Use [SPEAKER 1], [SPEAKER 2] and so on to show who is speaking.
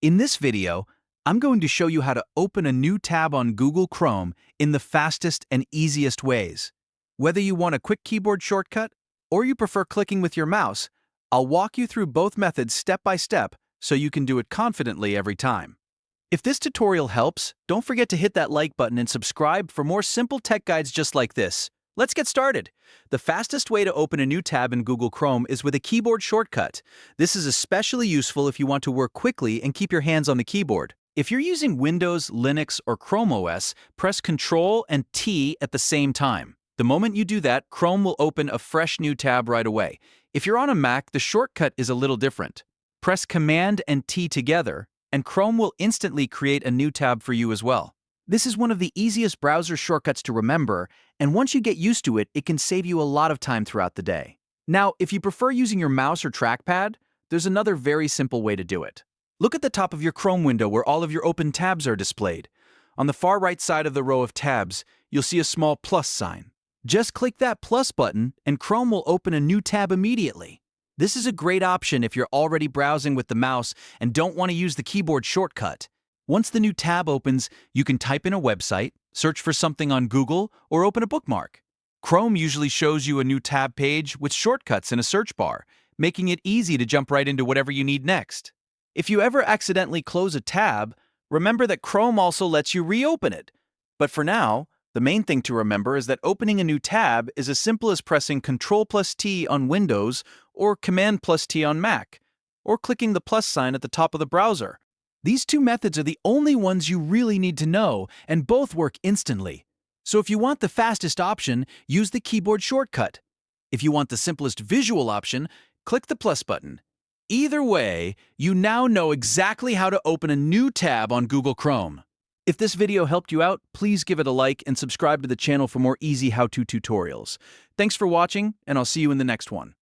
[SPEAKER 1] In this video, I'm going to show you how to open a new tab on Google Chrome in the fastest and easiest ways. Whether you want a quick keyboard shortcut or you prefer clicking with your mouse, I'll walk you through both methods step by step so you can do it confidently every time. If this tutorial helps, don't forget to hit that like button and subscribe for more simple tech guides just like this. Let's get started. The fastest way to open a new tab in Google Chrome is with a keyboard shortcut. This is especially useful if you want to work quickly and keep your hands on the keyboard. If you're using Windows, Linux, or ChromeOS, press Ctrl and T at the same time. The moment you do that, Chrome will open a fresh new tab right away. If you're on a Mac, the shortcut is a little different. Press Command and T together, and Chrome will instantly create a new tab for you as well. This is one of the easiest browser shortcuts to remember, and once you get used to it, it can save you a lot of time throughout the day. Now, if you prefer using your mouse or trackpad, there's another very simple way to do it. Look at the top of your Chrome window where all of your open tabs are displayed. On the far right side of the row of tabs, you'll see a small plus sign. Just click that plus button, and Chrome will open a new tab immediately. This is a great option if you're already browsing with the mouse and don't want to use the keyboard shortcut. Once the new tab opens, you can type in a website, search for something on Google, or open a bookmark. Chrome usually shows you a new tab page with shortcuts in a search bar, making it easy to jump right into whatever you need next. If you ever accidentally close a tab, remember that Chrome also lets you reopen it. But for now, the main thing to remember is that opening a new tab is as simple as pressing Ctrl+ T on Windows or Command+ T on Mac, or clicking the plus sign at the top of the browser. These two methods are the only ones you really need to know, and both work instantly. So if you want the fastest option, use the keyboard shortcut. If you want the simplest visual option, click the plus button. Either way, you now know exactly how to open a new tab on Google Chrome. If this video helped you out, please give it a like and subscribe to the channel for more easy how-to tutorials. Thanks for watching, and I'll see you in the next one.